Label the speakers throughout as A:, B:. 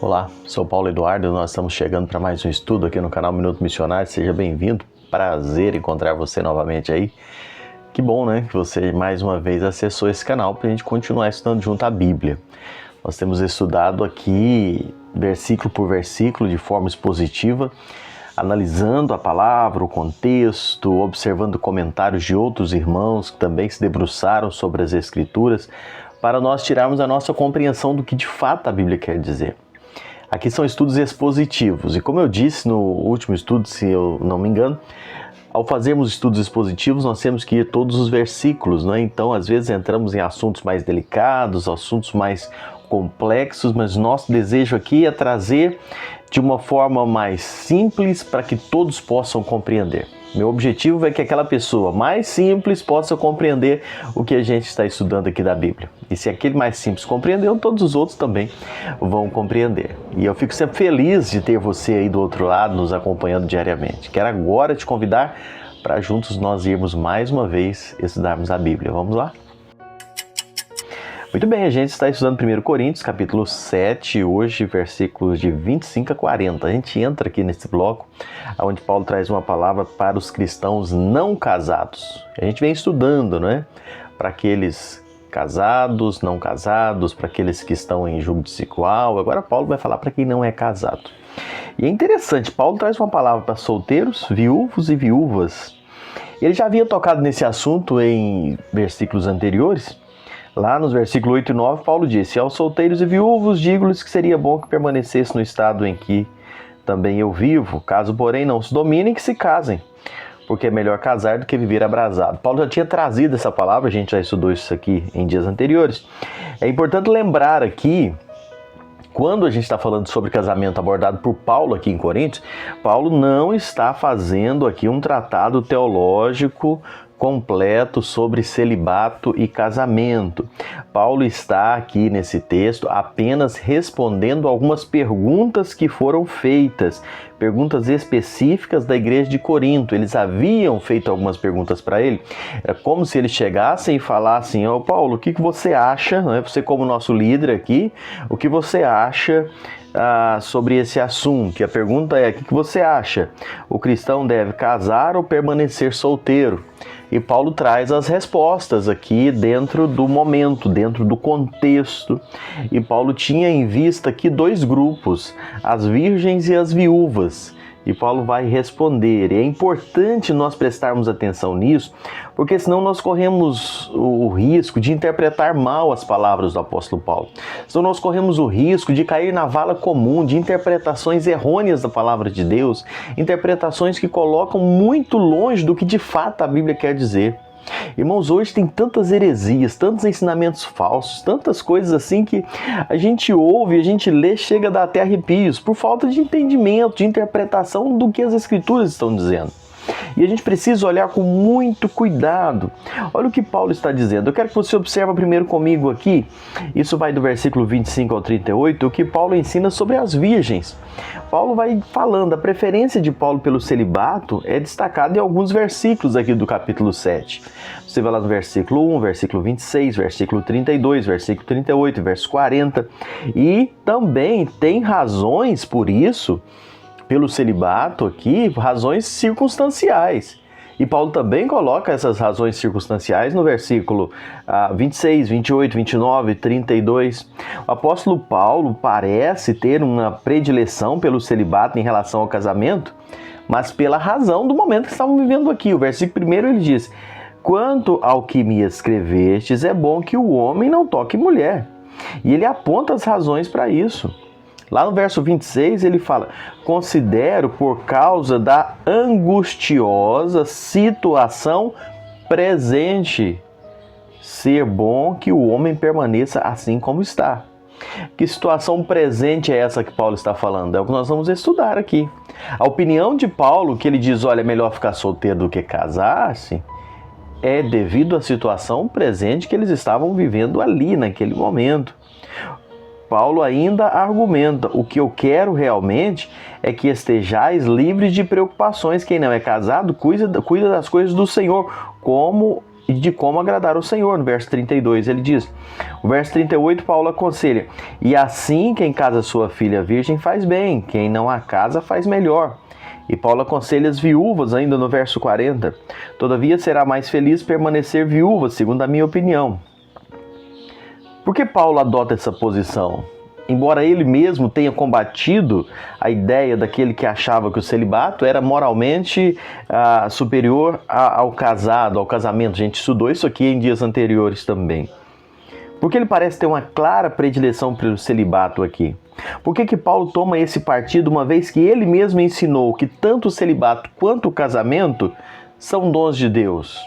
A: Olá, sou Paulo Eduardo e nós estamos chegando para mais um estudo aqui no canal Minuto Missionário. Seja bem-vindo, prazer encontrar você novamente aí. Que bom, né, que você mais uma vez acessou esse canal para a gente continuar estudando junto à Bíblia. Nós temos estudado aqui versículo por versículo de forma expositiva, analisando a palavra, o contexto, observando comentários de outros irmãos que também se debruçaram sobre as Escrituras, para nós tirarmos a nossa compreensão do que de fato a Bíblia quer dizer. Aqui são estudos expositivos, e como eu disse no último estudo, se eu não me engano, ao fazermos estudos expositivos, nós temos que ir todos os versículos, né? Então, às vezes entramos em assuntos mais delicados, assuntos mais complexos, mas nosso desejo aqui é trazer de uma forma mais simples para que todos possam compreender. Meu objetivo é que aquela pessoa mais simples possa compreender o que a gente está estudando aqui da Bíblia. E se aquele mais simples compreendeu, todos os outros também vão compreender. E eu fico sempre feliz de ter você aí do outro lado nos acompanhando diariamente. Quero agora te convidar para juntos nós irmos mais uma vez estudarmos a Bíblia. Vamos lá? Muito bem, a gente está estudando 1 Coríntios, capítulo 7, hoje, versículos de 25 a 40. A gente entra aqui nesse bloco, onde Paulo traz uma palavra para os cristãos não casados. A gente vem estudando, né? Para aqueles casados, não casados, para aqueles que estão em julgo desigual. Agora Paulo vai falar para quem não é casado. E é interessante, Paulo traz uma palavra para solteiros, viúvos e viúvas. Ele já havia tocado nesse assunto em versículos anteriores. Lá nos versículos 8 e 9, Paulo disse: aos solteiros e viúvos digo-lhes que seria bom que permanecesse no estado em que também eu vivo, caso porém não se dominem, que se casem, porque é melhor casar do que viver abrasado. Paulo já tinha trazido essa palavra, a gente já estudou isso aqui em dias anteriores. É importante lembrar aqui, quando a gente está falando sobre casamento abordado por Paulo aqui em Coríntios, Paulo não está fazendo aqui um tratado teológico completo sobre celibato e casamento. Paulo está aqui nesse texto apenas respondendo algumas perguntas que foram feitas, perguntas específicas da igreja de Corinto. Eles haviam feito algumas perguntas para ele. Era como se eles chegassem e falassem: ô Paulo, o que você acha, né? Você como nosso líder aqui, o que você acha sobre esse assunto? E a pergunta é: o que você acha? O cristão deve casar ou permanecer solteiro? E Paulo traz as respostas aqui dentro do momento, dentro do contexto. E Paulo tinha em vista aqui dois grupos, as virgens e as viúvas. E Paulo vai responder. E é importante nós prestarmos atenção nisso, porque senão nós corremos o risco de interpretar mal as palavras do apóstolo Paulo. Senão nós corremos o risco de cair na vala comum de interpretações errôneas da palavra de Deus, interpretações que colocam muito longe do que de fato a Bíblia quer dizer. Irmãos, hoje tem tantas heresias, tantos ensinamentos falsos, tantas coisas assim que a gente ouve, a gente lê, chega a dar até arrepios, por falta de entendimento, de interpretação do que as Escrituras estão dizendo. E a gente precisa olhar com muito cuidado. Olha o que Paulo está dizendo. Eu quero que você observe primeiro comigo aqui, isso vai do versículo 25 ao 38, o que Paulo ensina sobre as virgens. Paulo vai falando, a preferência de Paulo pelo celibato é destacada em alguns versículos aqui do capítulo 7. Você vai lá no versículo 1, versículo 26, versículo 32, versículo 38, verso 40. E também tem razões por isso, pelo celibato aqui, razões circunstanciais. E Paulo também coloca essas razões circunstanciais no versículo 26, 28, 29, 32. O apóstolo Paulo parece ter uma predileção pelo celibato em relação ao casamento, mas pela razão do momento que estavam vivendo aqui. O versículo 1 ele diz: quanto ao que me escrevestes, é bom que o homem não toque mulher. E ele aponta as razões para isso. Lá no verso 26 ele fala: considero por causa da angustiosa situação presente ser bom que o homem permaneça assim como está. Que situação presente é essa que Paulo está falando? É o que nós vamos estudar aqui. A opinião de Paulo, que ele diz: olha, é melhor ficar solteiro do que casar-se, é devido à situação presente que eles estavam vivendo ali naquele momento. Paulo ainda argumenta: o que eu quero realmente é que estejais livres de preocupações. Quem não é casado cuida das coisas do Senhor, como e de como agradar o Senhor. No verso 32 ele diz, o verso 38 Paulo aconselha, e assim quem casa sua filha virgem faz bem, quem não a casa faz melhor. E Paulo aconselha as viúvas ainda no verso 40, todavia será mais feliz permanecer viúva, segundo a minha opinião. Por que Paulo adota essa posição? Embora ele mesmo tenha combatido a ideia daquele que achava que o celibato era moralmente superior ao casado, ao casamento. A gente estudou isso aqui em dias anteriores também. Porque ele parece ter uma clara predileção pelo celibato aqui. Por que Paulo toma esse partido, uma vez que ele mesmo ensinou que tanto o celibato quanto o casamento são dons de Deus?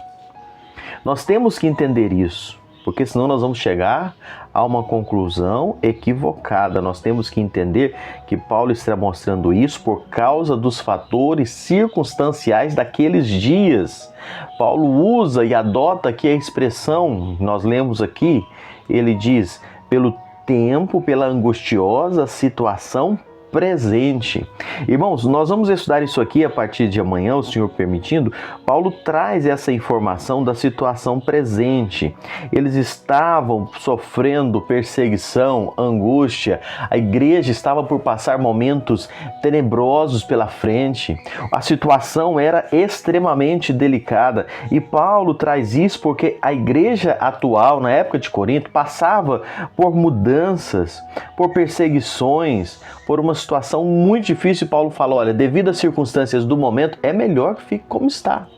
A: Nós temos que entender isso, porque senão nós vamos chegar a uma conclusão equivocada. Nós temos que entender que Paulo está mostrando isso por causa dos fatores circunstanciais daqueles dias. Paulo usa e adota aqui a expressão, nós lemos aqui, ele diz, pelo tempo, pela angustiosa situação presente. Irmãos, nós vamos estudar isso aqui a partir de amanhã, o Senhor permitindo. Paulo traz essa informação da situação presente. Eles estavam sofrendo perseguição, angústia. A igreja estava por passar momentos tenebrosos pela frente. A situação era extremamente delicada. E Paulo traz isso porque a igreja atual, na época de Corinto, passava por mudanças, por perseguições, por uma situação muito difícil. Paulo fala, olha, devido às circunstâncias do momento, é melhor que fique como está.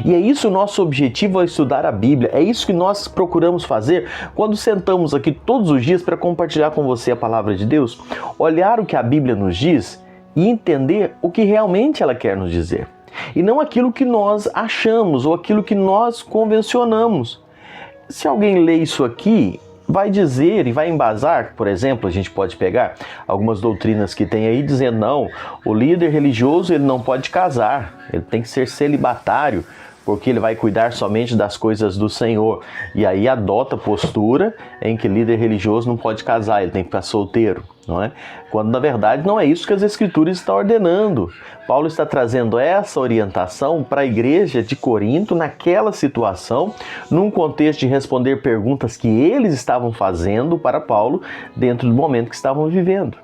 A: E é isso o nosso objetivo ao estudar a Bíblia, é isso que nós procuramos fazer quando sentamos aqui todos os dias para compartilhar com você a palavra de Deus, olhar o que a Bíblia nos diz e entender o que realmente ela quer nos dizer. E não aquilo que nós achamos ou aquilo que nós convencionamos. Se alguém lê isso aqui, vai dizer e vai embasar, por exemplo, a gente pode pegar algumas doutrinas que tem aí dizendo, não, o líder religioso ele não pode casar, ele tem que ser celibatário, porque ele vai cuidar somente das coisas do Senhor. E aí adota a postura em que líder religioso não pode casar, ele tem que ficar solteiro, não é? Quando na verdade não é isso que as Escrituras estão ordenando. Paulo está trazendo essa orientação para a igreja de Corinto naquela situação, num contexto de responder perguntas que eles estavam fazendo para Paulo dentro do momento que estavam vivendo.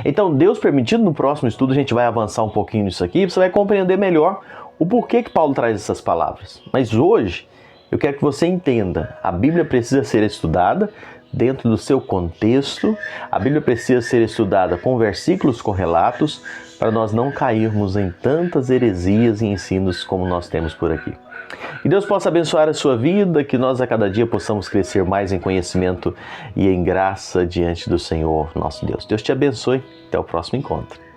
A: Então, Deus permitindo, no próximo estudo a gente vai avançar um pouquinho nisso aqui, você vai compreender melhor o porquê que Paulo traz essas palavras. Mas hoje, eu quero que você entenda, a Bíblia precisa ser estudada dentro do seu contexto, a Bíblia precisa ser estudada com versículos correlatos, para nós não cairmos em tantas heresias e ensinos como nós temos por aqui. Que Deus possa abençoar a sua vida, que nós a cada dia possamos crescer mais em conhecimento e em graça diante do Senhor, nosso Deus. Deus te abençoe. Até o próximo encontro.